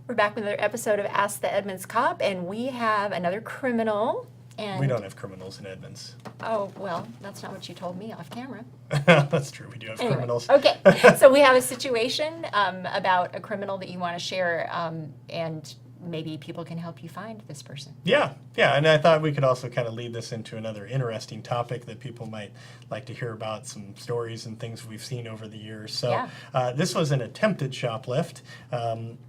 We're back with another episode of Ask the Edmonds Cop, and we have another criminal. And We don't have criminals in Edmonds. oh, well, that's not what you told me off camera. That's true, we do have Anyway, criminals. okay, so we have a situation about a criminal that you want to share, and maybe people can help you find this person. Yeah, and I thought we could also kind of lead this into another interesting topic that people might like to hear about, some stories and things we've seen over the years. So Yeah. this was an attempted shoplift.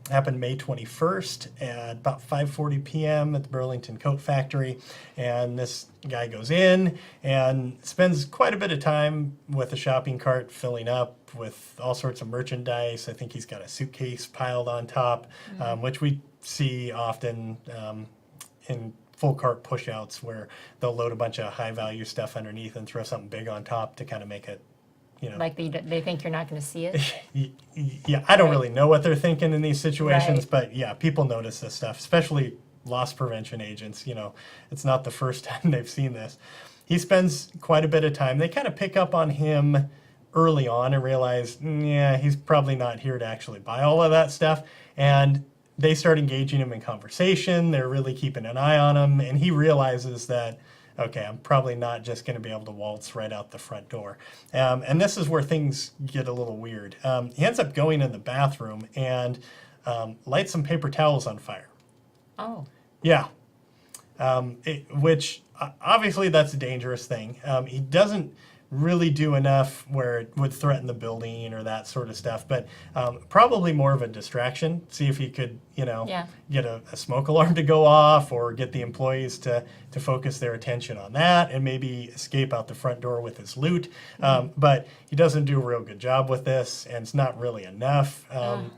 Happened May 21st at about 5:40 p.m. at the Burlington Coat Factory. And this guy goes in and spends quite a bit of time with a shopping cart filling up with all sorts of merchandise. I think he's got a suitcase piled on top, which we see often in full cart pushouts where they'll load a bunch of high value stuff underneath and throw something big on top to kind of make it, Like they think you're not going to see it. yeah, I don't really know what they're thinking in these situations, Right. but yeah, people notice this stuff, especially loss prevention agents. It's not the first time they've seen this. He spends quite a bit of time. They kind of pick up on him early on and realize, yeah, he's probably not here to actually buy all of that stuff. And they start engaging him in conversation. They're really keeping an eye on him. And he realizes that, okay, I'm probably not just going to be able to waltz right out the front door. And this is where things get a little weird. He ends up going in the bathroom and lights some paper towels on fire. Oh, Yeah. Which obviously that's a dangerous thing. He doesn't really do enough where it would threaten the building or that sort of stuff, but probably more of a distraction. See if he could, Yeah. get a smoke alarm to go off or get the employees to focus their attention on that and maybe escape out the front door with his loot. But he doesn't do a real good job with this, and it's not really enough.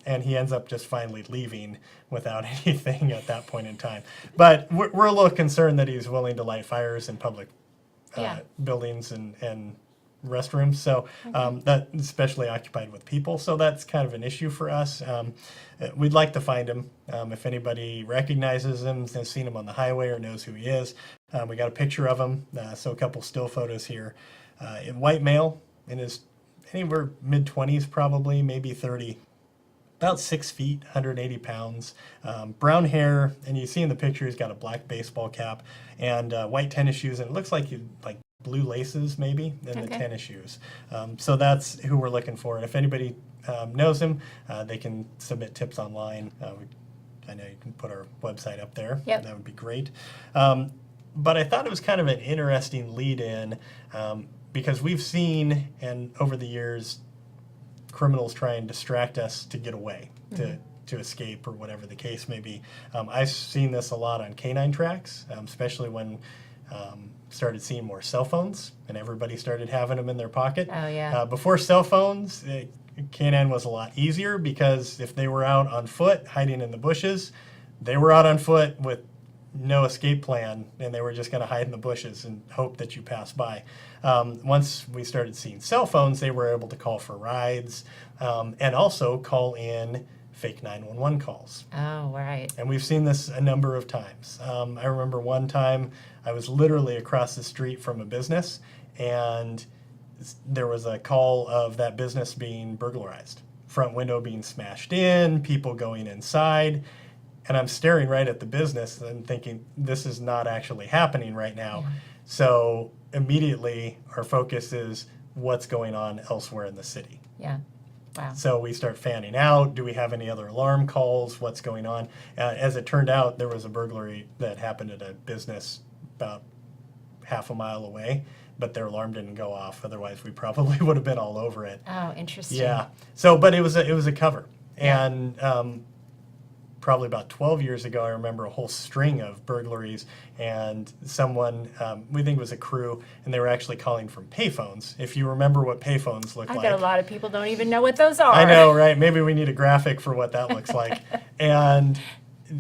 And he ends up just finally leaving without anything at that point in time. But we're a little concerned that he's willing to light fires in public Yeah. buildings and restrooms, so that especially occupied with people, so that's kind of an issue for us. We'd like to find him. If anybody recognizes him, has seen him on the highway or knows who he is, we got a picture of him, so a couple still photos here. In white male, in his anywhere mid-20s probably, maybe 30, about 6 feet, 180 pounds, brown hair, and you see in the picture he's got a black baseball cap and white tennis shoes, and it looks like blue laces maybe in the Okay. tennis shoes. So that's who we're looking for. And if anybody knows him, they can submit tips online. I know you can put our website up there. Yep. That would be great. But I thought it was kind of an interesting lead-in because we've seen, and over the years, criminals try and distract us to get away, to escape or whatever the case may be. I've seen this a lot on canine tracks, especially when started seeing more cell phones and everybody started having them in their pocket. Oh, yeah. Before cell phones, canine was a lot easier because if they were out on foot hiding in the bushes, they were out on foot with no escape plan, and they were just going to hide in the bushes and hope that you pass by. Once we started seeing cell phones, they were able to call for rides and also call in fake 911 calls. Oh, right. And we've seen this a number of times. I remember one time I was literally across the street from a business, and there was a call of that business being burglarized, front window being smashed in, people going inside. And I'm staring right at the business and thinking, this is not actually happening right now. Yeah. So immediately our focus is what's going on elsewhere in the city. Yeah. Wow. So we start fanning out. Do we have any other alarm calls? What's going on? As it turned out, there was a burglary that happened at a business about half a mile away, but their alarm didn't go off. Otherwise, we probably would have been all over it. Oh, interesting. Yeah. So, but it was a cover, Yeah. and probably about 12 years ago, I remember a whole string of burglaries, and someone, we think it was a crew, and they were actually calling from payphones. If you remember what payphones look I like. bet a lot of people don't even know what those are. I know, right? Maybe we need a graphic for what that looks like. And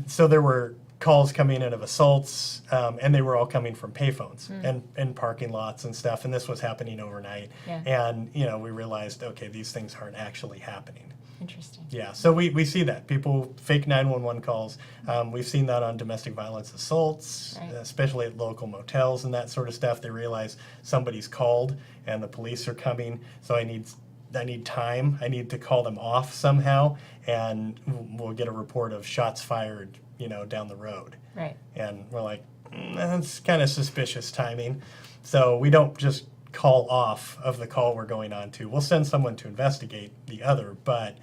so there were calls coming in of assaults, and they were all coming from payphones and parking lots and stuff, and this was happening overnight. Yeah. And, we realized, okay, these things aren't actually happening. Interesting. Yeah, so we see that. People fake 911 calls. We've seen that on domestic violence assaults, Right. especially at local motels and that sort of stuff. They realize somebody's called and the police are coming, so I need I need time. I need to call them off somehow, and we'll get a report of shots fired, down the road. Right. And we're like, that's kind of suspicious timing. So we don't just call off of the call we're going on to. We'll send someone to investigate the other, but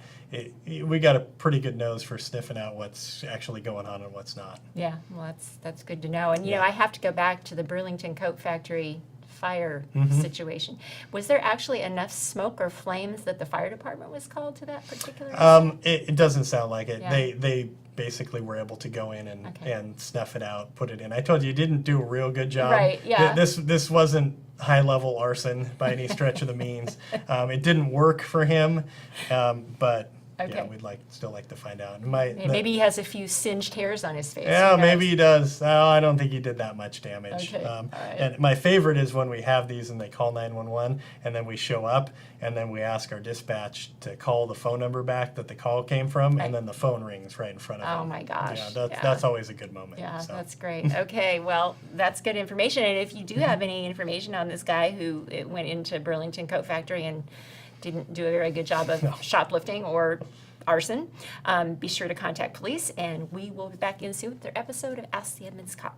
we got a pretty good nose for sniffing out what's actually going on and what's not. Yeah, well, that's good to know. And, Yeah. I have to go back to the Burlington Coat Factory fire situation. Was there actually enough smoke or flames that the fire department was called to that particular incident? It doesn't sound like it. Yeah. They basically were able to go in Okay. and snuff it out, put it in. I told you, didn't do a real good job. Right, yeah. This wasn't high-level arson by any stretch of the means. It didn't work for him, but yeah, Okay. we'd still like to find out. Maybe he has a few singed hairs on his face. Yeah, Who knows? maybe he does. Oh, I don't think he did that much damage. Okay, all right. And my favorite is when we have these and they call 911, and then we show up, and then we ask our dispatch to call the phone number back that the call came from, Right. and then the phone rings right in front of them. Oh, my gosh. Yeah, that's always a good moment. Yeah, so. that's great. Okay, well, that's good information. And if you do have any information on this guy who went into Burlington Coat Factory and didn't do a very good job of shoplifting or arson, be sure to contact police, and we will be back in soon with their episode of Ask the Edmonds Cop.